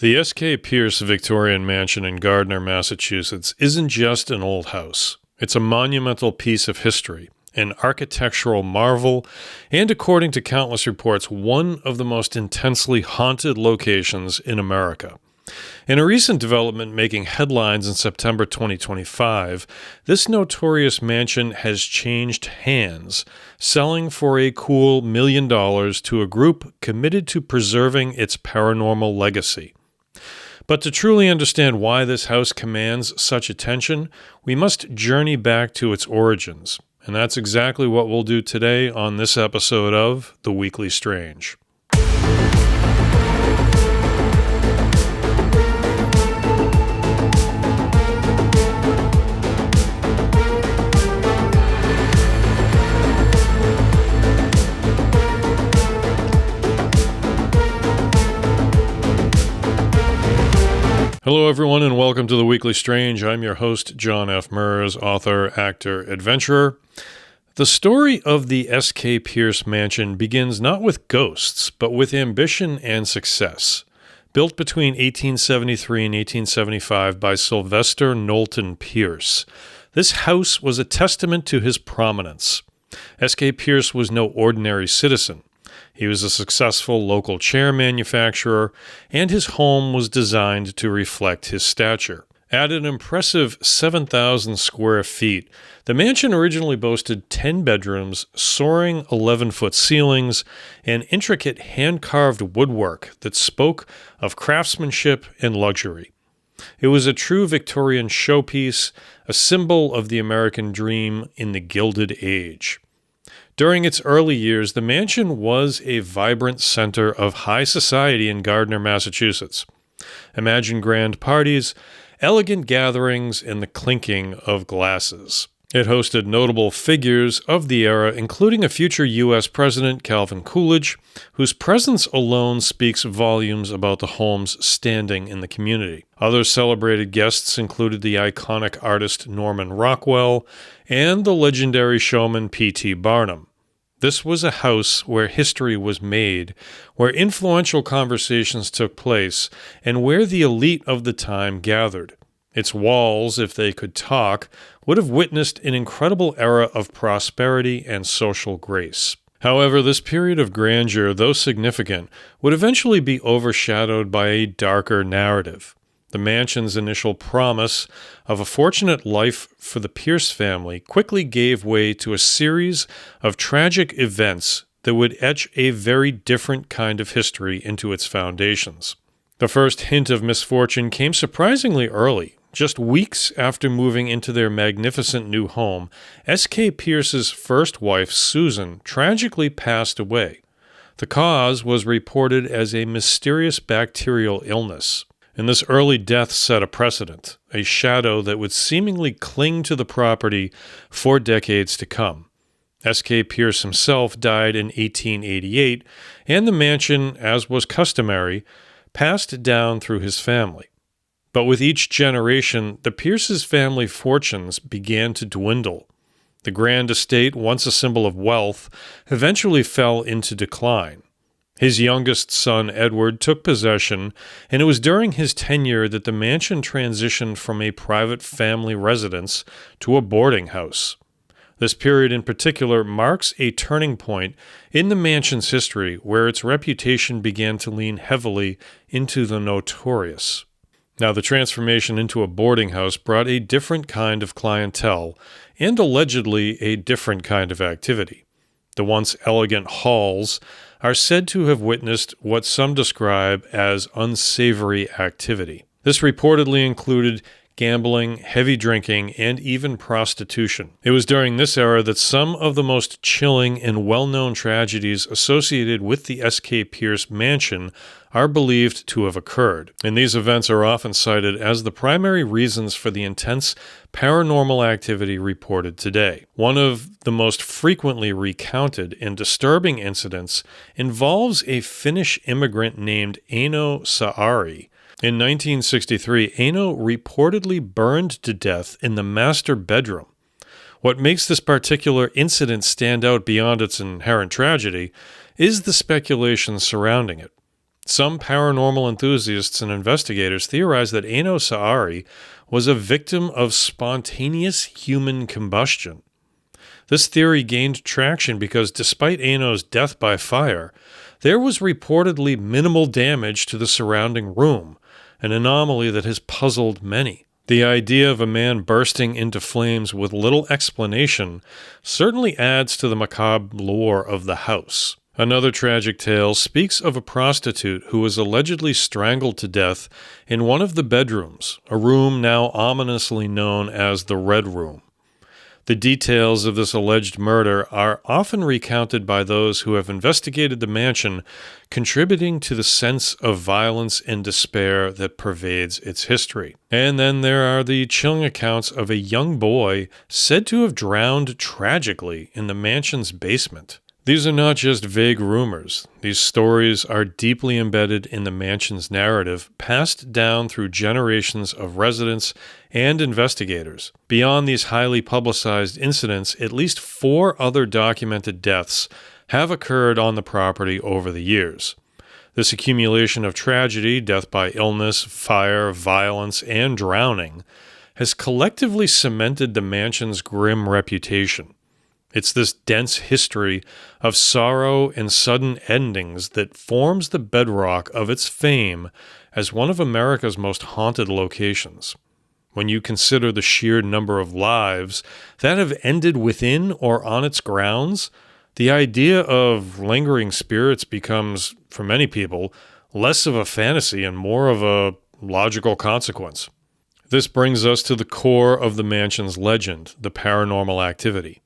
The S.K. Pierce Victorian Mansion in Gardner, Massachusetts isn't just an old house. It's a monumental piece of history, an architectural marvel, and according to countless reports, one of the most intensely haunted locations in America. In a recent development making headlines in September 2025, this notorious mansion has changed hands, selling for a cool $1 million to a group committed to preserving its paranormal legacy. But to truly understand why this house commands such attention, we must journey back to its origins. And that's exactly what we'll do today on this episode of The Weekly Strange. Hello, everyone, and welcome to The Weekly Strange. I'm your host, John F. Mers, author, actor, adventurer. The story of the S.K. Pierce Mansion begins not with ghosts, but with ambition and success. Built between 1873 and 1875 by Sylvester Knowlton Pierce, this house was a testament to his prominence. S.K. Pierce was no ordinary citizen. He was a successful local chair manufacturer, and his home was designed to reflect his stature. At an impressive 7,000 square feet, the mansion originally boasted 10 bedrooms, soaring 11-foot ceilings, and intricate hand-carved woodwork that spoke of craftsmanship and luxury. It was a true Victorian showpiece, a symbol of the American dream in the Gilded Age. During its early years, the mansion was a vibrant center of high society in Gardner, Massachusetts. Imagine grand parties, elegant gatherings, and the clinking of glasses. It hosted notable figures of the era, including a future U.S. President, Calvin Coolidge, whose presence alone speaks volumes about the home's standing in the community. Other celebrated guests included the iconic artist Norman Rockwell and the legendary showman P.T. Barnum. This was a house where history was made, where influential conversations took place, and where the elite of the time gathered. Its walls, if they could talk, would have witnessed an incredible era of prosperity and social grace. However, this period of grandeur, though significant, would eventually be overshadowed by a darker narrative. The mansion's initial promise of a fortunate life for the Pierce family quickly gave way to a series of tragic events that would etch a very different kind of history into its foundations. The first hint of misfortune came surprisingly early. Just weeks after moving into their magnificent new home, S.K. Pierce's first wife, Susan, tragically passed away. The cause was reported as a mysterious bacterial illness. And this early death set a precedent, a shadow that would seemingly cling to the property for decades to come. S.K. Pierce himself died in 1888, and the mansion, as was customary, passed down through his family. But with each generation, the Pierce's family fortunes began to dwindle. The grand estate, once a symbol of wealth, eventually fell into decline. His youngest son, Edward, took possession, and it was during his tenure that the mansion transitioned from a private family residence to a boarding house. This period in particular marks a turning point in the mansion's history where its reputation began to lean heavily into the notorious. Now, the transformation into a boarding house brought a different kind of clientele and allegedly a different kind of activity. The once elegant halls are said to have witnessed what some describe as unsavory activity. This reportedly included gambling, heavy drinking, and even prostitution. It was during this era that some of the most chilling and well-known tragedies associated with the S.K. Pierce Mansion are believed to have occurred, and these events are often cited as the primary reasons for the intense paranormal activity reported today. One of the most frequently recounted and disturbing incidents involves a Finnish immigrant named Eino Saari. In 1963, Eino reportedly burned to death in the master bedroom. What makes this particular incident stand out beyond its inherent tragedy is the speculation surrounding it. Some paranormal enthusiasts and investigators theorize that Eno Saari was a victim of spontaneous human combustion. This theory gained traction because despite Eno's death by fire, there was reportedly minimal damage to the surrounding room, an anomaly that has puzzled many. The idea of a man bursting into flames with little explanation certainly adds to the macabre lore of the house. Another tragic tale speaks of a prostitute who was allegedly strangled to death in one of the bedrooms, a room now ominously known as the Red Room. The details of this alleged murder are often recounted by those who have investigated the mansion, contributing to the sense of violence and despair that pervades its history. And then there are the chilling accounts of a young boy said to have drowned tragically in the mansion's basement. These are not just vague rumors. These stories are deeply embedded in the mansion's narrative, passed down through generations of residents and investigators. Beyond these highly publicized incidents, at least 4 other documented deaths have occurred on the property over the years. This accumulation of tragedy, death by illness, fire, violence, and drowning, has collectively cemented the mansion's grim reputation. It's this dense history of sorrow and sudden endings that forms the bedrock of its fame as one of America's most haunted locations. When you consider the sheer number of lives that have ended within or on its grounds, the idea of lingering spirits becomes, for many people, less of a fantasy and more of a logical consequence. This brings us to the core of the mansion's legend, the paranormal activity.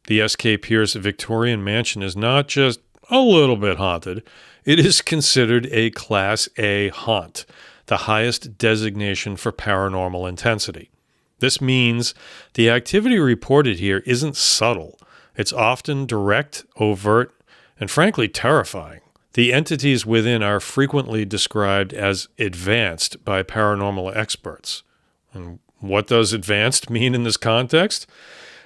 The S.K. Pierce Victorian Mansion is not just a little bit haunted. It is considered a Class A haunt, the highest designation for paranormal intensity. This means the activity reported here isn't subtle. It's often direct, overt, and frankly terrifying. The entities within are frequently described as advanced by paranormal experts. And what does advanced mean in this context?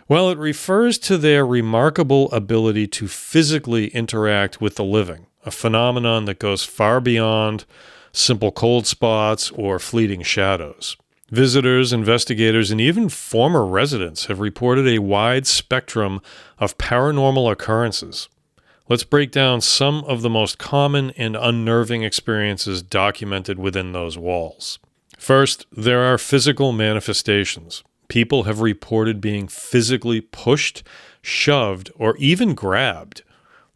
Well, it refers to their remarkable ability to physically interact with the living, a phenomenon that goes far beyond simple cold spots or fleeting shadows. Visitors, investigators, and even former residents have reported a wide spectrum of paranormal occurrences. Let's break down some of the most common and unnerving experiences documented within those walls. First, there are physical manifestations. People have reported being physically pushed, shoved, or even grabbed.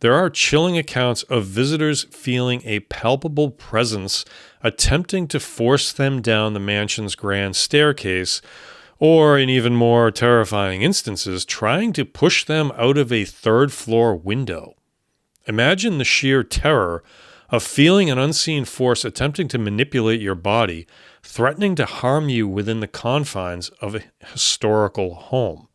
There are chilling accounts of visitors feeling a palpable presence attempting to force them down the mansion's grand staircase, or in even more terrifying instances, trying to push them out of a third-floor window. Imagine the sheer terror of feeling an unseen force attempting to manipulate your body, threatening to harm you within the confines of a historical home.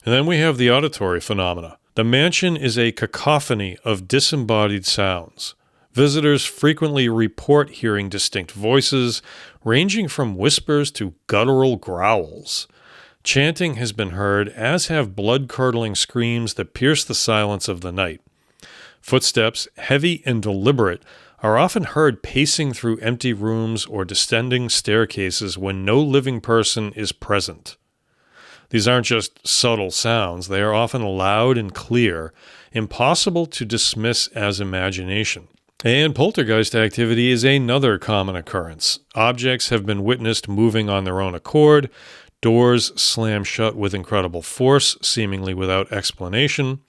And then we have the auditory phenomena. The mansion is a cacophony of disembodied sounds. Visitors frequently report hearing distinct voices, ranging from whispers to guttural growls. Chanting has been heard, as have blood-curdling screams that pierce the silence of the night. Footsteps, heavy and deliberate, are often heard pacing through empty rooms or descending staircases when no living person is present. These aren't just subtle sounds, they are often loud and clear, impossible to dismiss as imagination. And poltergeist activity is another common occurrence. Objects have been witnessed moving on their own accord, doors slam shut with incredible force, seemingly without explanation.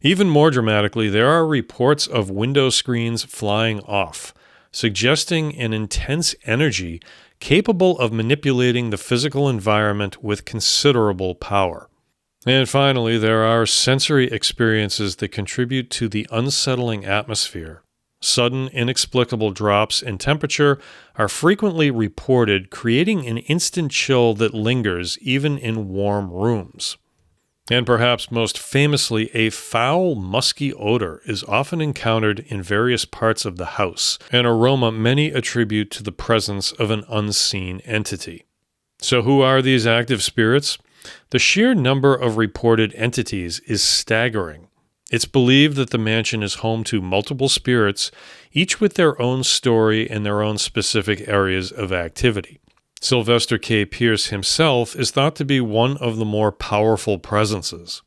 Even more dramatically, there are reports of window screens flying off, suggesting an intense energy capable of manipulating the physical environment with considerable power. And finally, there are sensory experiences that contribute to the unsettling atmosphere. Sudden, inexplicable drops in temperature are frequently reported, creating an instant chill that lingers even in warm rooms. And perhaps most famously, a foul, musky odor is often encountered in various parts of the house, an aroma many attribute to the presence of an unseen entity. So who are these active spirits? The sheer number of reported entities is staggering. It's believed that the mansion is home to multiple spirits, each with their own story and their own specific areas of activity. Sylvester K. Pierce himself is thought to be one of the more powerful presences.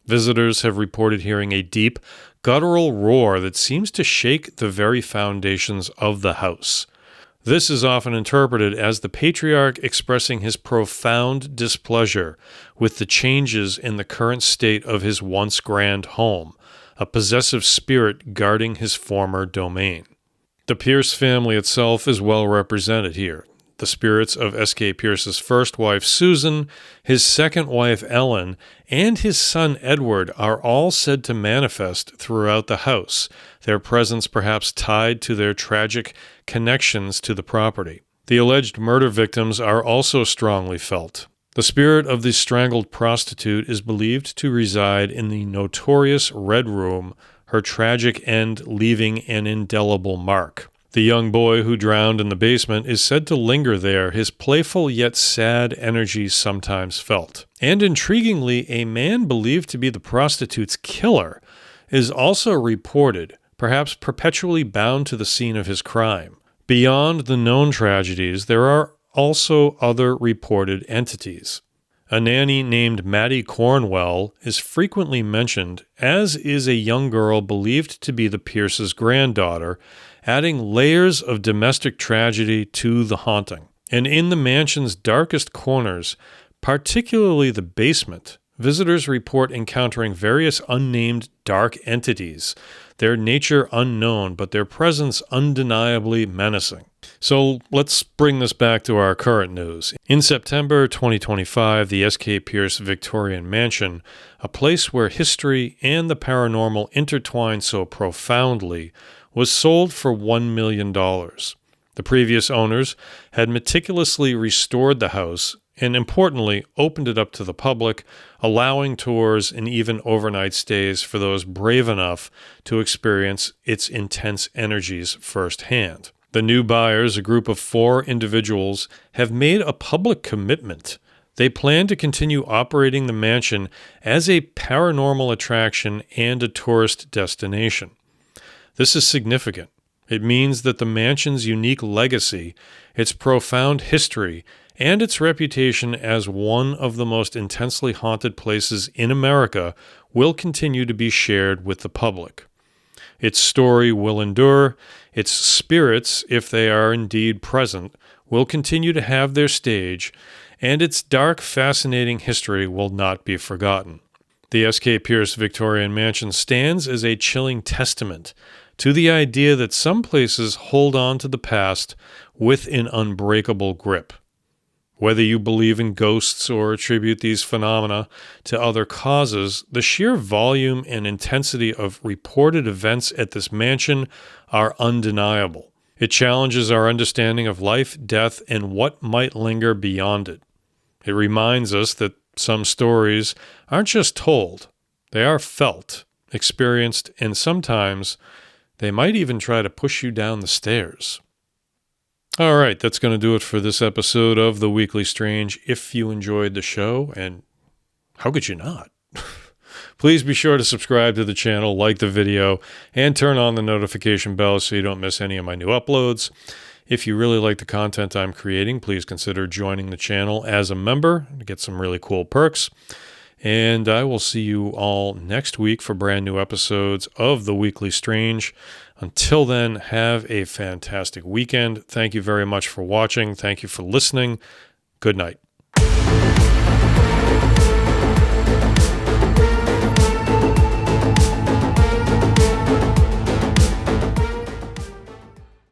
Visitors have reported hearing a deep, guttural roar that seems to shake the very foundations of the house. This is often interpreted as the patriarch expressing his profound displeasure with the changes in the current state of his once grand home, a possessive spirit guarding his former domain. The Pierce family itself is well represented here. The spirits of S.K. Pierce's first wife, Susan, his second wife, Ellen, and his son, Edward, are all said to manifest throughout the house, their presence perhaps tied to their tragic connections to the property. The alleged murder victims are also strongly felt. The spirit of the strangled prostitute is believed to reside in the notorious Red Room, her tragic end leaving an indelible mark. The young boy who drowned in the basement is said to linger there, his playful yet sad energy sometimes felt. And intriguingly, a man believed to be the prostitute's killer is also reported, perhaps perpetually bound to the scene of his crime. Beyond the known tragedies, there are also other reported entities. A nanny named Maddie Cornwell is frequently mentioned, as is a young girl believed to be the Pierce's granddaughter, adding layers of domestic tragedy to the haunting. And in the mansion's darkest corners, particularly the basement, visitors report encountering various unnamed dark entities, their nature unknown, but their presence undeniably menacing. So let's bring this back to our current news. In September 2025, the S.K. Pierce Victorian Mansion, a place where history and the paranormal intertwine so profoundly, was sold for $1 million. The previous owners had meticulously restored the house and, importantly, opened it up to the public, allowing tours and even overnight stays for those brave enough to experience its intense energies firsthand. The new buyers, a group of 4 individuals, have made a public commitment. They plan to continue operating the mansion as a paranormal attraction and a tourist destination. This is significant. It means that the mansion's unique legacy, its profound history, and its reputation as one of the most intensely haunted places in America will continue to be shared with the public. Its story will endure, its spirits, if they are indeed present, will continue to have their stage, and its dark, fascinating history will not be forgotten. The S.K. Pierce Victorian Mansion stands as a chilling testament to the idea that some places hold on to the past with an unbreakable grip. Whether you believe in ghosts or attribute these phenomena to other causes, the sheer volume and intensity of reported events at this mansion are undeniable. It challenges our understanding of life, death, and what might linger beyond it. It reminds us that some stories aren't just told, they are felt, experienced, and sometimes they might even try to push you down the stairs. All right, that's going to do it for this episode of The Weekly Strange. If you enjoyed the show, and how could you not? Please be sure to subscribe to the channel, like the video, and turn on the notification bell so you don't miss any of my new uploads. If you really like the content I'm creating, please consider joining the channel as a member to get some really cool perks. And I will see you all next week for brand new episodes of The Weekly Strange. Until then, have a fantastic weekend. Thank you very much for watching. Thank you for listening. Good night.